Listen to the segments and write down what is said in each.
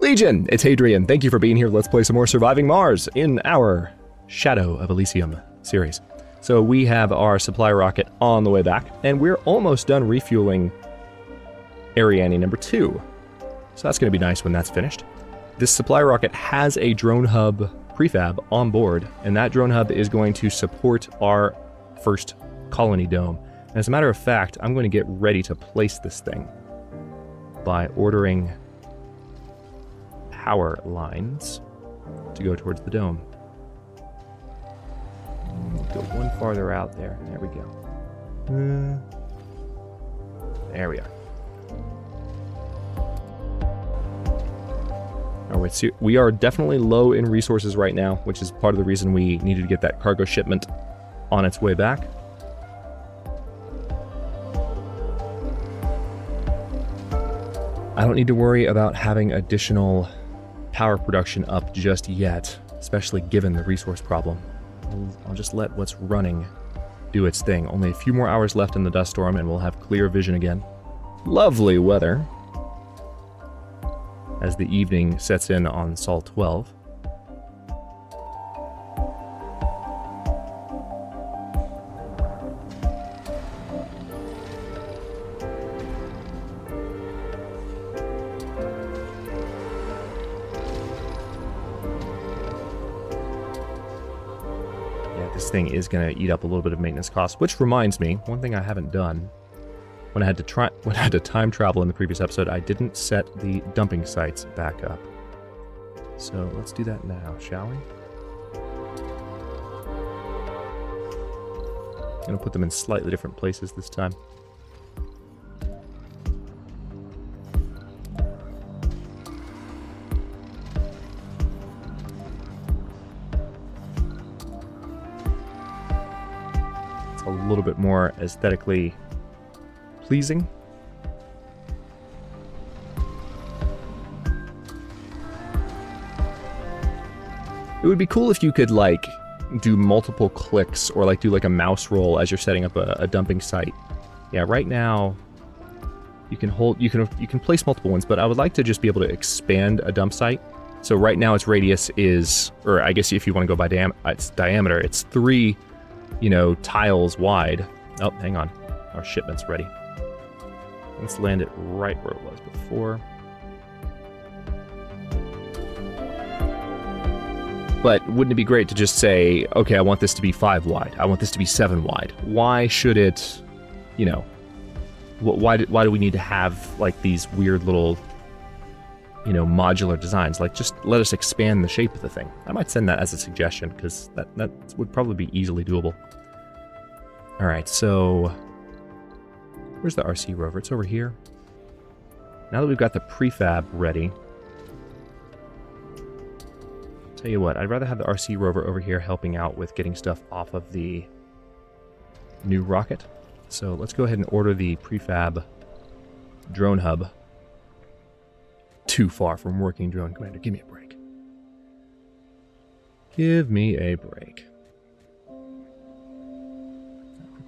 Legion, it's Hadrian. Thank you for being here. Let's play some more Surviving Mars in our Shadow of Elysium series. So we have our supply rocket on the way back, and we're almost done refueling Ariane number 2. So that's going to be nice when that's finished. This supply rocket has a drone hub prefab on board, and that drone hub is going to support our first colony dome. And as a matter of fact, I'm going to get ready to place this thing by ordering power lines to go towards the dome. Go one farther out there. There we go. There we are. Alright, so we are definitely low in resources right now, which is part of the reason we needed to get that cargo shipment on its way back. I don't need to worry about having additional power production up just yet, especially given the resource problem. I'll just let what's running do its thing. Only a few more hours left in the dust storm and we'll have clear vision again. Lovely weather as the evening sets in on Sol 12. This thing is going to eat up a little bit of maintenance costs, which reminds me, one thing I haven't done. When I had to time travel in the previous episode, I didn't set the dumping sites back up. So let's do that now, shall we? I'm going to put them in slightly different places this time. A little bit more aesthetically pleasing. It would be cool if you could like do multiple clicks or like do like a mouse roll as you're setting up a dumping site. Yeah, right now you can place multiple ones, but I would like to just be able to expand a dump site. So right now its radius is, or I guess if you want to go by its diameter, it's 3 tiles wide. Oh, hang on. Our shipment's ready. Let's land it right where it was before. But wouldn't it be great to just say, okay, I want this to be 5 wide. I want this to be 7 wide. Why should it, why do we need to have like these weird little, modular designs? Like, just let us expand the shape of the thing. I might send that as a suggestion, because that would probably be easily doable. Alright, so where's the RC rover? It's over here. Now that we've got the prefab ready, tell you what, I'd rather have the RC rover over here helping out with getting stuff off of the new rocket. So let's go ahead and order the prefab drone hub. Too far from working drone commander. Give me a break. Give me a break.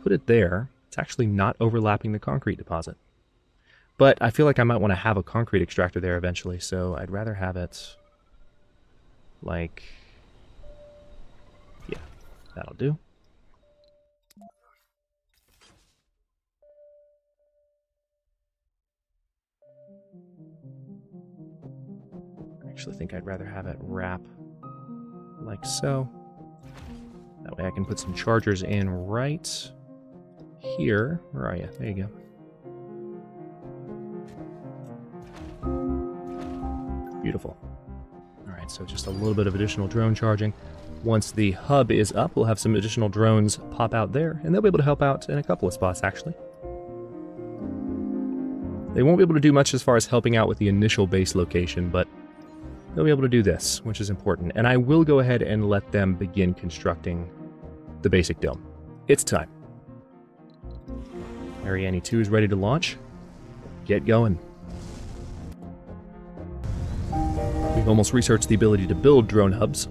Put it there. It's actually not overlapping the concrete deposit. But I feel like I might want to have a concrete extractor there eventually, so I'd rather have it like, yeah, that'll do. I actually think I'd rather have it wrap like so. That way I can put some chargers in right here. Where are you? There you go. Beautiful. Alright, so just a little bit of additional drone charging. Once the hub is up, we'll have some additional drones pop out there, and they'll be able to help out in a couple of spots, actually. They won't be able to do much as far as helping out with the initial base location, but they'll be able to do this, which is important. And I will go ahead and let them begin constructing the basic dome. It's time. Ariane 2 is ready to launch. Get going. We've almost researched the ability to build drone hubs.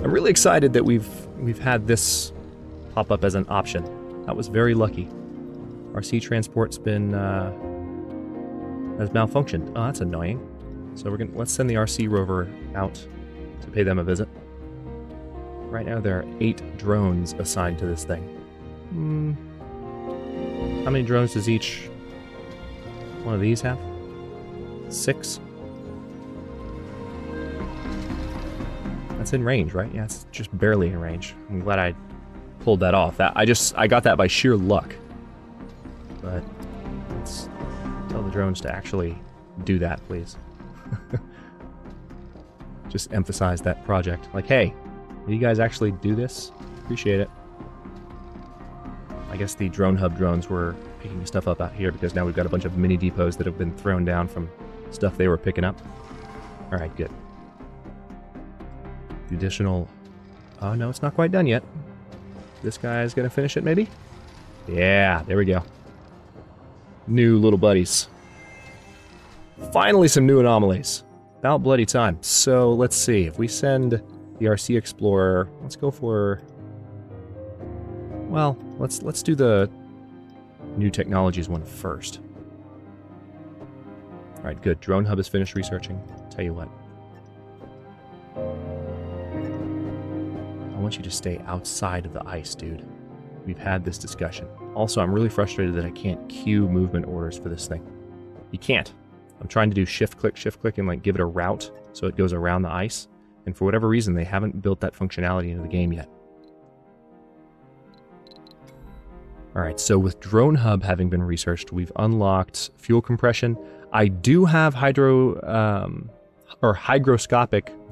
I'm really excited that we've had this pop up as an option. That was very lucky. Our sea transport's been has malfunctioned. Oh, that's annoying. So let's send the RC rover out to pay them a visit. Right now there are 8 drones assigned to this thing. How many drones does each one of these have? 6? That's in range, right? Yeah, it's just barely in range. I'm glad I pulled that off. I got that by sheer luck. But let's tell the drones to actually do that, please. Just emphasize that project. Like, hey, will you guys actually do this? Appreciate it. I guess the drone hub drones were picking stuff up out here because now we've got a bunch of mini depots that have been thrown down from stuff they were picking up. Alright, good. The additional... Oh, no, it's not quite done yet. This guy's gonna finish it, maybe? Yeah, there we go. New little buddies. Finally some new anomalies. About bloody time. So, let's see. If we send the RC Explorer... Let's go for... Well, let's do the new technologies one first. Alright, good. Drone Hub is finished researching. Tell you what. I want you to stay outside of the ice, dude. We've had this discussion. Also, I'm really frustrated that I can't queue movement orders for this thing. You can't. I'm trying to do shift-click, and like give it a route so it goes around the ice. And for whatever reason, they haven't built that functionality into the game yet. Alright, so with Drone Hub having been researched, we've unlocked fuel compression. I do have hygroscopic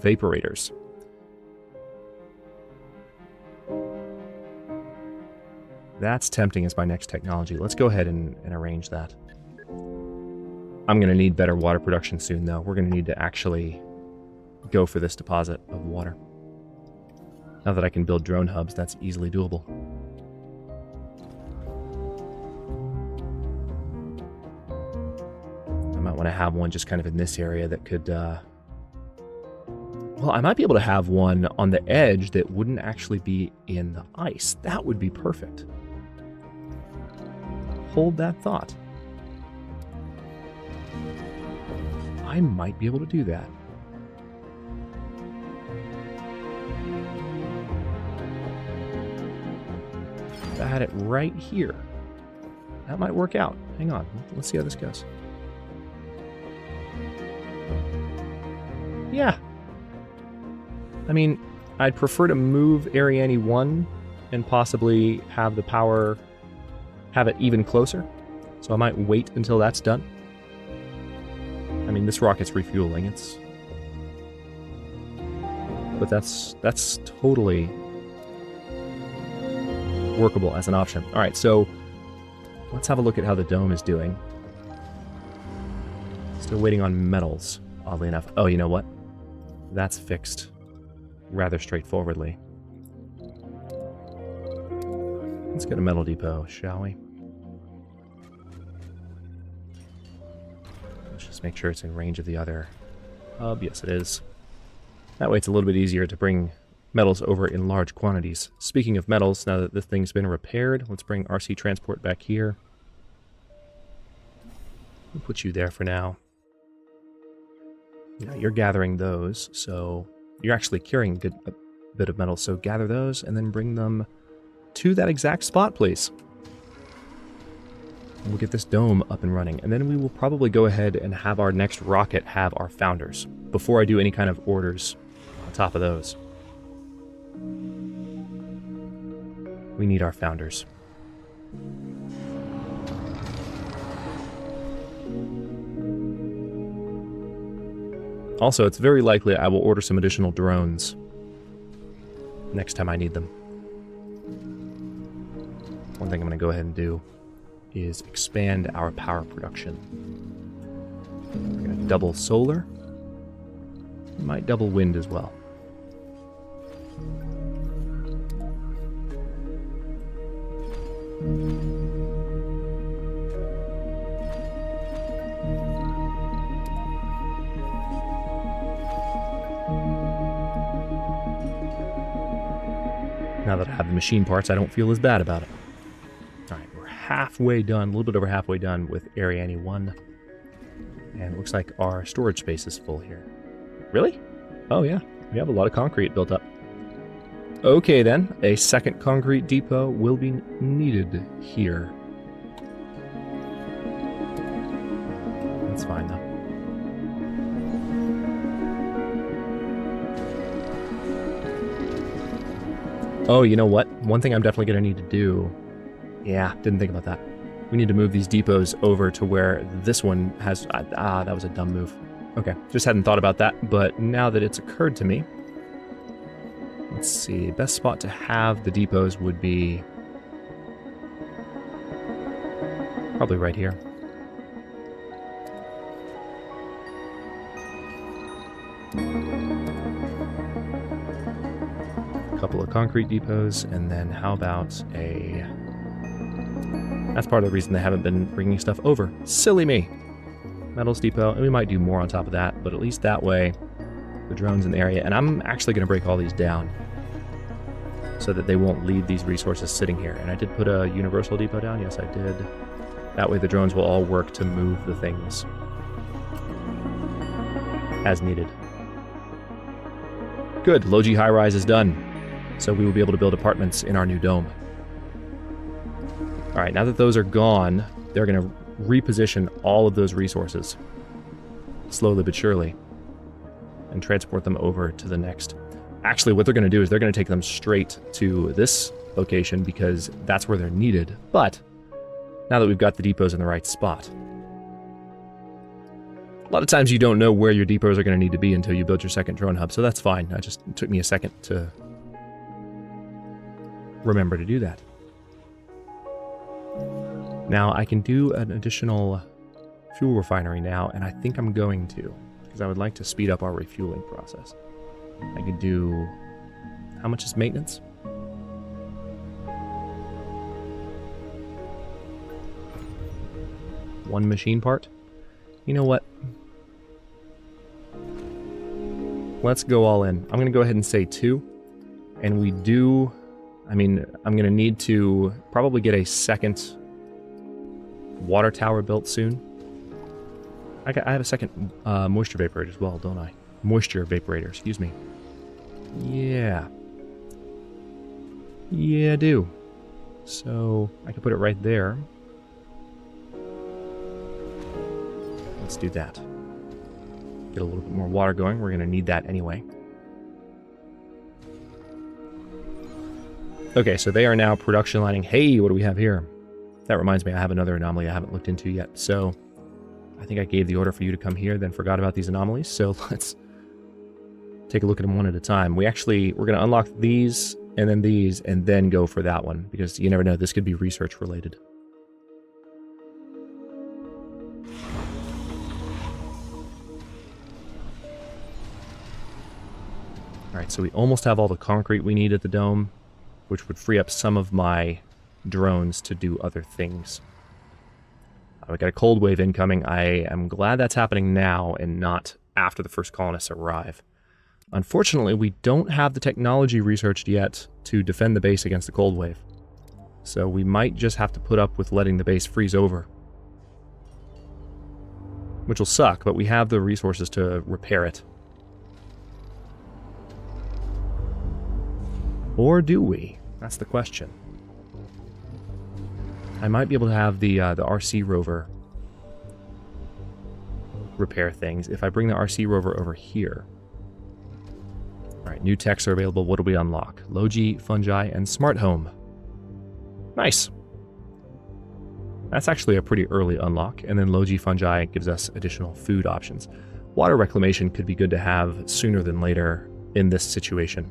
vaporators. That's tempting as my next technology. Let's go ahead and arrange that. I'm going to need better water production soon, though. We're going to need to actually go for this deposit of water. Now that I can build drone hubs, that's easily doable. I might want to have one just kind of in this area that could... Well, I might be able to have one on the edge that wouldn't actually be in the ice. That would be perfect. Hold that thought. I might be able to do that. If I had it right here, that might work out. Hang on, let's see how this goes. Yeah. I mean, I'd prefer to move Ariane 1 and possibly have the power, have it even closer. So I might wait until that's done. I mean, this rocket's refueling, but that's totally workable as an option. All right, so let's have a look at how the dome is doing. Still waiting on metals, oddly enough. Oh, you know what? That's fixed rather straightforwardly. Let's get a metal depot, shall we? Let's just make sure it's in range of the other hub. Yes, it is. That way it's a little bit easier to bring metals over in large quantities. Speaking of metals, now that this thing's been repaired, let's bring RC transport back here. We'll put you there for now. Now you're gathering those, so you're actually carrying a bit of metal, so gather those and then bring them to that exact spot, please. And we'll get this dome up and running, and then we will probably go ahead and have our next rocket have our founders before I do any kind of orders on top of those. We need our founders. Also, it's very likely I will order some additional drones next time I need them. One thing I'm going to go ahead and do is expand our power production. We're going to double solar. We might double wind as well. Now that I have the machine parts, I don't feel as bad about it. Alright, we're halfway done, a little bit over halfway done with Ariane 1. And it looks like our storage space is full here. Really? Oh yeah, we have a lot of concrete built up. Okay then, a second concrete depot will be needed here. That's fine though. Oh, you know what? One thing I'm definitely going to need to do... Yeah, didn't think about that. We need to move these depots over to where this one has... that was a dumb move. Okay, just hadn't thought about that, but now that it's occurred to me... Let's see, best spot to have the depots would be... probably right here. Couple of concrete depots, and then how about a... That's part of the reason they haven't been bringing stuff over. Silly me! Metals depot, and we might do more on top of that, but at least that way, the drones in the area, and I'm actually going to break all these down so that they won't leave these resources sitting here. And I did put a universal depot down, yes I did. That way the drones will all work to move the things as needed. Good, Logi High Rise is done. So we will be able to build apartments in our new dome. Alright, now that those are gone, they're going to reposition all of those resources, slowly but surely, and transport them over to the next. Actually, what they're going to do is they're going to take them straight to this location because that's where they're needed. But, now that we've got the depots in the right spot, a lot of times you don't know where your depots are going to need to be until you build your second drone hub, so that's fine. It took me a second to remember to do that. Now I can do an additional fuel refinery now, and I think I'm going to, because I would like to speed up our refueling process. I could do... How much is maintenance? One machine part? You know what? Let's go all in. I'm going to go ahead and say 2, and we do... I mean, I'm going to need to probably get a second water tower built soon. I have a second moisture vaporator as well, don't I? Moisture vaporator, excuse me. Yeah. Yeah, I do. So, I can put it right there. Let's do that. Get a little bit more water going. We're going to need that anyway. Okay, so they are now production lining. Hey, what do we have here? That reminds me, I have another anomaly I haven't looked into yet. So, I think I gave the order for you to come here, then forgot about these anomalies. So, let's take a look at them one at a time. We're going to unlock these, and then go for that one. Because you never know, this could be research related. Alright, so we almost have all the concrete we need at the dome, which would free up some of my drones to do other things. We got a cold wave incoming. I am glad that's happening now and not after the first colonists arrive. Unfortunately, we don't have the technology researched yet to defend the base against the cold wave. So we might just have to put up with letting the base freeze over. Which will suck, but we have the resources to repair it. Or do we? That's the question. I might be able to have the RC rover repair things if I bring the RC rover over here. Alright, new techs are available. What do we unlock? Logi, fungi, and smart home. Nice. That's actually a pretty early unlock. And then Logi, fungi gives us additional food options. Water reclamation could be good to have sooner than later in this situation.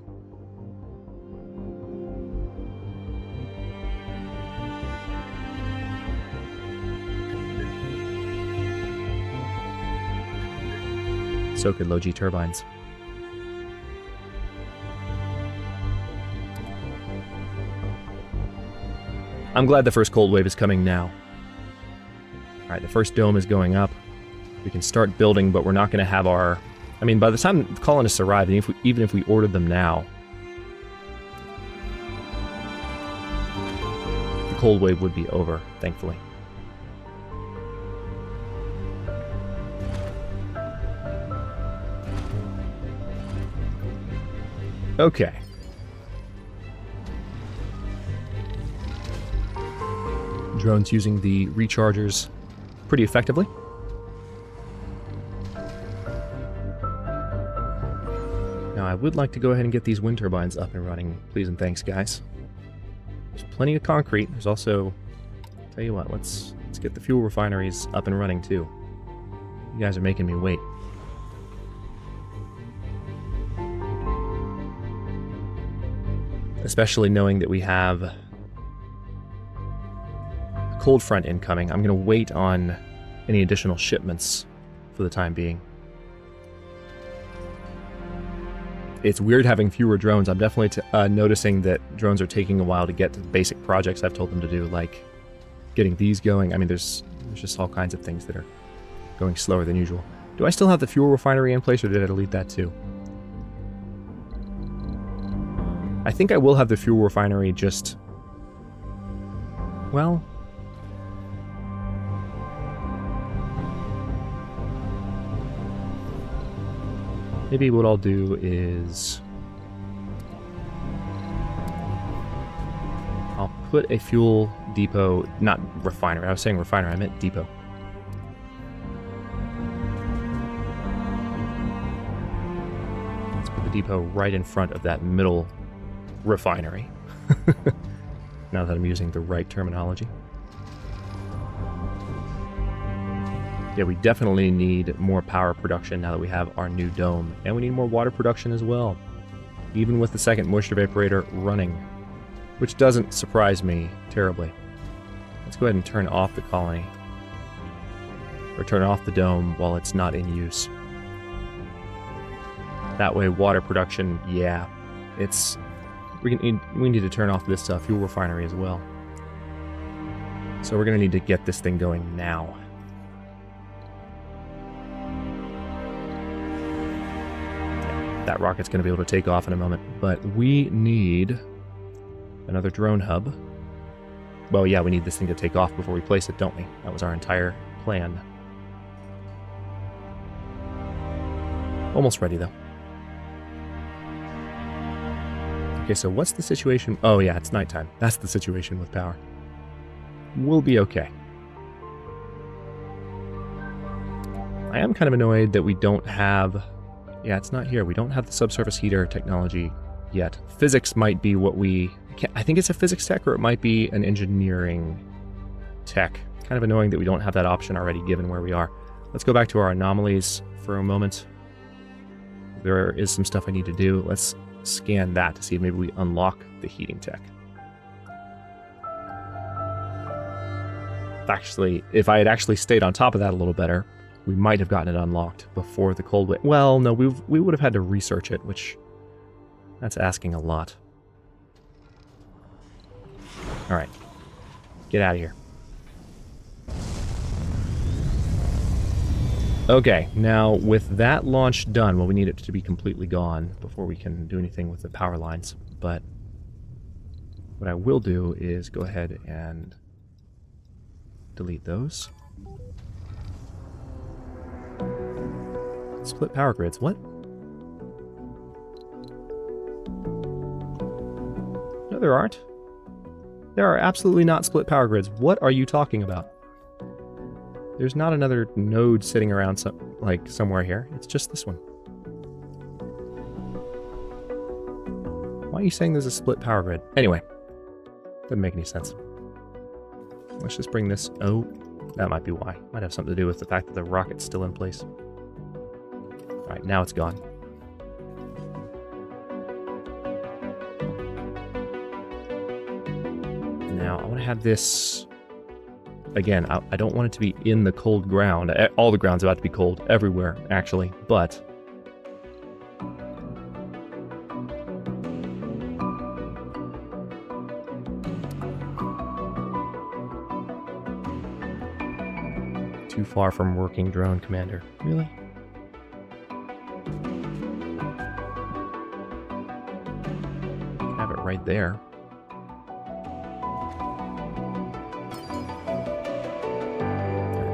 So could Logi turbines. I'm glad the first cold wave is coming now. Alright, the first dome is going up. We can start building, but we're not going to have our... I mean, by the time the colonists arrive, and even if we ordered them now, the cold wave would be over, thankfully. Okay. Drone's using the rechargers pretty effectively. Now I would like to go ahead and get these wind turbines up and running. Please and thanks, guys. There's plenty of concrete. There's also... Tell you what, let's get the fuel refineries up and running too. You guys are making me wait. Especially knowing that we have a cold front incoming. I'm going to wait on any additional shipments for the time being. It's weird having fewer drones. I'm definitely noticing that drones are taking a while to get to the basic projects I've told them to do, like getting these going. I mean, there's just all kinds of things that are going slower than usual. Do I still have the fuel refinery in place, or did I delete that too? I think I will have the fuel refinery just... Well... Maybe what I'll do is... I'll put a fuel depot... Not refinery, I was saying refinery, I meant depot. Let's put the depot right in front of that middle refinery. Now that I'm using the right terminology. Yeah, we definitely need more power production now that we have our new dome. And we need more water production as well. Even with the second moisture evaporator running. Which doesn't surprise me terribly. Let's go ahead and turn off the colony. Or turn off the dome while it's not in use. That way water production, yeah. It's... We need to turn off this fuel refinery as well. So we're going to need to get this thing going now. That rocket's going to be able to take off in a moment, but we need another drone hub. Well, yeah, we need this thing to take off before we place it, don't we? That was our entire plan. Almost ready, though. Okay, so what's the situation? Oh, yeah, it's nighttime. That's the situation with power. We'll be okay. I am kind of annoyed that we don't have... Yeah, it's not here. We don't have the subsurface heater technology yet. Physics might be what we... I think it's a physics tech, or it might be an engineering tech. Kind of annoying that we don't have that option already given where we are. Let's go back to our anomalies for a moment. There is some stuff I need to do. Let's scan that to see if maybe we unlock the heating tech. Actually, if I had actually stayed on top of that a little better, we might have gotten it unlocked before the cold wave. Well, no, we would have had to research it, which... That's asking a lot. Alright. Get out of here. Okay, now with that launch done, well, we need it to be completely gone before we can do anything with the power lines. But what I will do is go ahead and delete those. Split power grids. What? No, there aren't. There are absolutely not split power grids. What are you talking about? There's not another node sitting around somewhere here. It's just this one. Why are you saying there's a split power grid? Anyway, doesn't make any sense. Let's just bring this... Oh, that might be why. Might have something to do with the fact that the rocket's still in place. Alright, now it's gone. Now, I want to have this... Again, I don't want it to be in the cold ground. All the ground's about to be cold everywhere, actually, but... Too far from working drone commander. Really? Have it right there.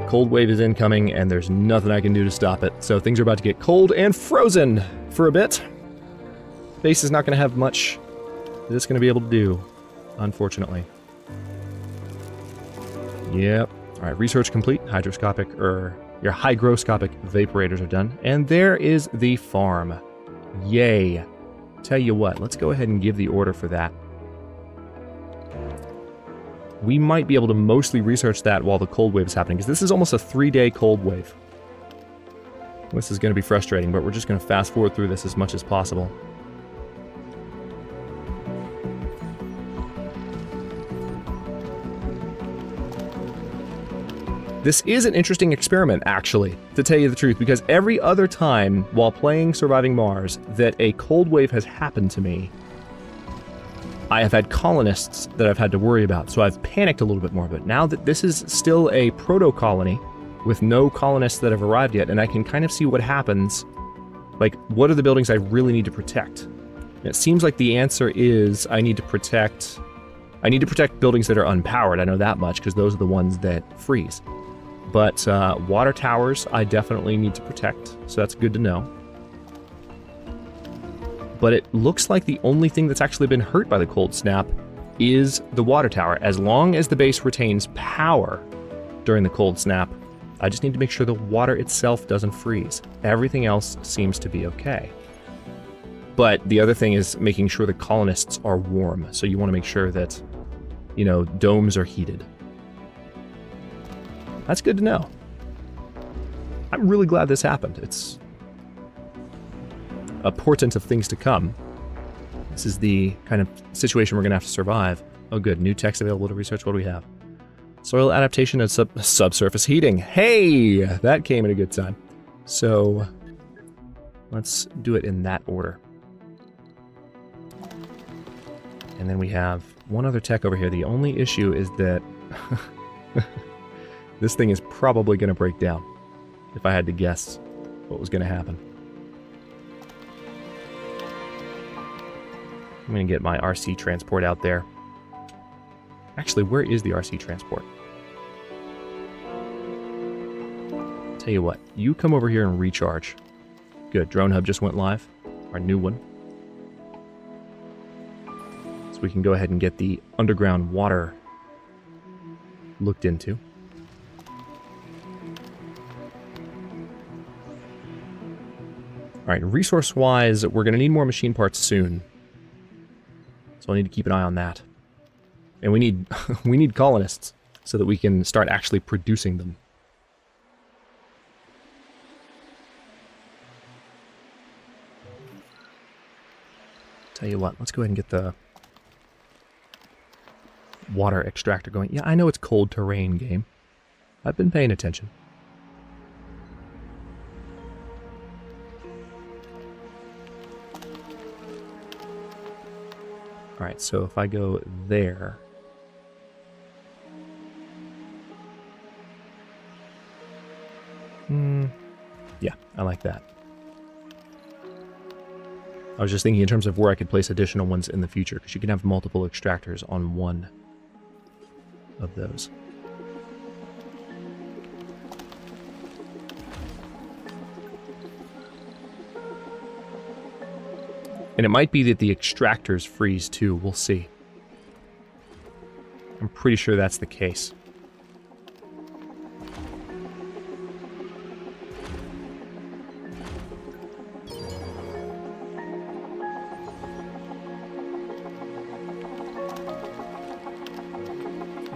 Cold wave is incoming, and there's nothing I can do to stop it. So things are about to get cold and frozen for a bit. base is not going to have much that it's going to be able to do, unfortunately. Yep. All right, research complete. Hydroscopic, or your hygroscopic vaporators are done. And there is the farm. Yay. Tell you what, let's go ahead and give the order for that. We might be able to mostly research that while the cold wave is happening, because this is almost a 3-day cold wave. This is going to be frustrating, but we're just going to fast forward through this as much as possible. This is an interesting experiment, actually, to tell you the truth, because every other time while playing Surviving Mars that a cold wave has happened to me, I have had colonists that I've had to worry about, so I've panicked a little bit more. But now that this is still a proto-colony with no colonists that have arrived yet, and I can kind of see what happens, like, what are the buildings I really need to protect? And it seems like the answer is I need to protect buildings that are unpowered. I know that much, because those are the ones that freeze. But water towers I definitely need to protect, so that's good to know. But it looks like the only thing that's actually been hurt by the cold snap is the water tower. As long as the base retains power during the cold snap, I just need to make sure the water itself doesn't freeze. Everything else seems to be okay. But the other thing is making sure the colonists are warm. So you want to make sure that, you know, domes are heated. That's good to know. I'm really glad this happened. It's a portent of things to come. This is the kind of situation we're going to have to survive. Oh good, new text available to research. What do we have? Soil adaptation and subsurface heating. Hey, that came at a good time. So let's do it in that order. And then we have one other tech over here. The only issue is that this thing is probably going to break down, if I had to guess what was going to happen. I'm going to get my RC transport out there. Actually, where is the RC transport? Tell you what, you come over here and recharge. Good, drone hub just went live, our new one. So we can go ahead and get the underground water looked into. Alright, resource-wise, we're going to need more machine parts soon. So I'll need to keep an eye on that. And we need we need colonists so that we can start actually producing them. Tell you what, let's go ahead and get the water extractor going. Yeah, I know it's cold terrain game. I've been paying attention. Alright, so if I go there... yeah, I like that. I was just thinking in terms of where I could place additional ones in the future, because you can have multiple extractors on one of those. And it might be that the extractors freeze too, we'll see. I'm pretty sure that's the case.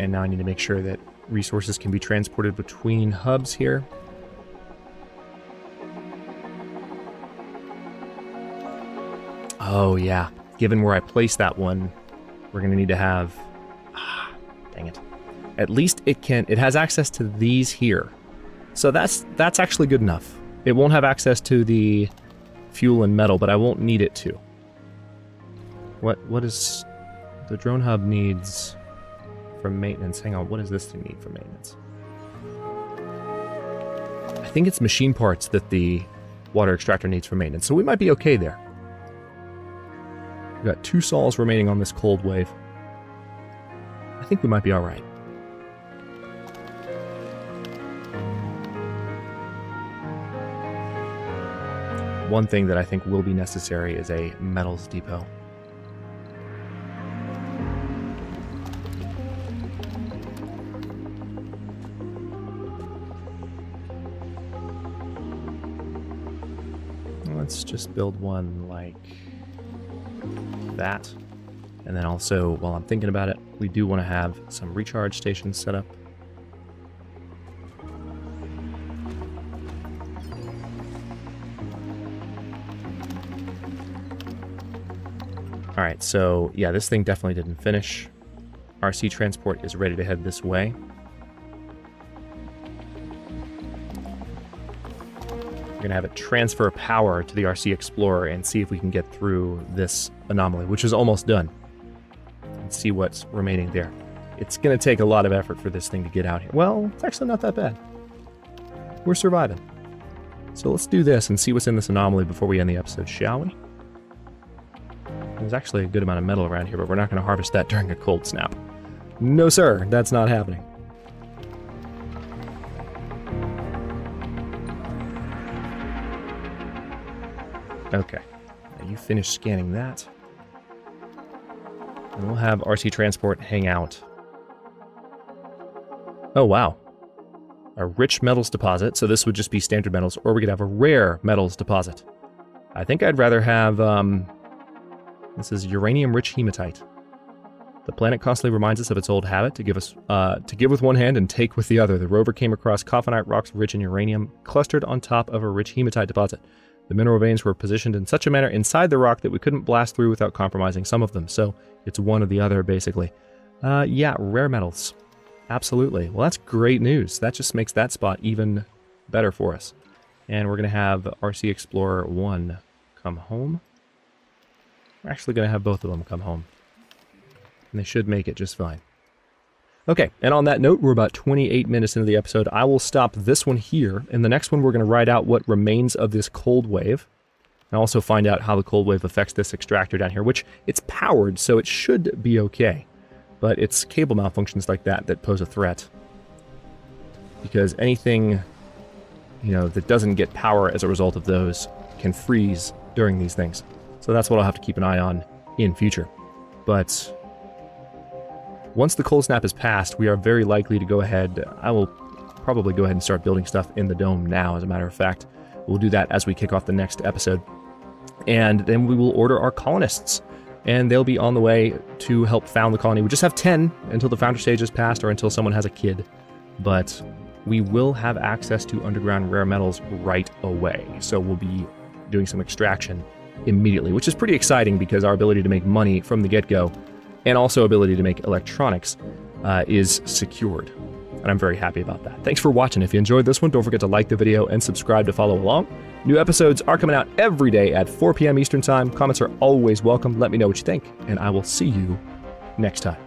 And now I need to make sure that resources can be transported between hubs here. Oh yeah, given where I placed that one, we're going to need to have... dang it. At least it has access to these here. So that's actually good enough. It won't have access to the fuel and metal, but I won't need it to. What is... the drone hub needs for maintenance? Hang on, what does this thing need for maintenance? I think it's machine parts that the water extractor needs for maintenance, so we might be okay there. We've got 2 sols remaining on this cold wave. I think we might be alright. one thing that I think will be necessary is a metals depot. Let's just build one like that. And then also, while I'm thinking about it, we do want to have some recharge stations set up. Alright, so yeah, this thing definitely didn't finish. RC transport is ready to head this way. We're going to have it transfer power to the RC Explorer and see if we can get through this anomaly, which is almost done. And see what's remaining there. It's going to take a lot of effort for this thing to get out here. Well, it's actually not that bad. We're surviving. So let's do this and see what's in this anomaly before we end the episode, shall we? There's actually a good amount of metal around here, but we're not going to harvest that during a cold snap. No, sir, that's not happening. Okay, now you finish scanning that. And we'll have RC Transport hang out. Oh, wow. A rich metals deposit, so this would just be standard metals, or we could have a rare metals deposit. I think I'd rather have, this is uranium-rich hematite. The planet constantly reminds us of its old habit to give with one hand and take with the other. The rover came across coffinite rocks rich in uranium, clustered on top of a rich hematite deposit. The mineral veins were positioned in such a manner inside the rock that we couldn't blast through without compromising some of them. So it's one or the other, basically. Yeah, rare metals. Absolutely. Well, that's great news. That just makes that spot even better for us. And we're going to have RC Explorer 1 come home. We're actually going to have both of them come home. And they should make it just fine. Okay, and on that note, we're about 28 minutes into the episode. I will stop this one here. In the next one, we're going to write out what remains of this cold wave. And also find out how the cold wave affects this extractor down here, which it's powered, so it should be okay. But it's cable malfunctions like that that pose a threat. Because anything, you know, that doesn't get power as a result of those can freeze during these things. So that's what I'll have to keep an eye on in future. But once the cold snap is passed, we are very likely to go ahead. I will probably go ahead and start building stuff in the dome now, as a matter of fact. We'll do that as we kick off the next episode. And then we will order our colonists. And they'll be on the way to help found the colony. We just have 10 until the founder stage is passed or until someone has a kid. But we will have access to underground rare metals right away. So we'll be doing some extraction immediately, which is pretty exciting because our ability to make money from the get-go and also ability to make electronics is secured. And I'm very happy about that. Thanks for watching. If you enjoyed this one, don't forget to like the video and subscribe to follow along. New episodes are coming out every day at 4 p.m. Eastern Time. Comments are always welcome. Let me know what you think, and I will see you next time.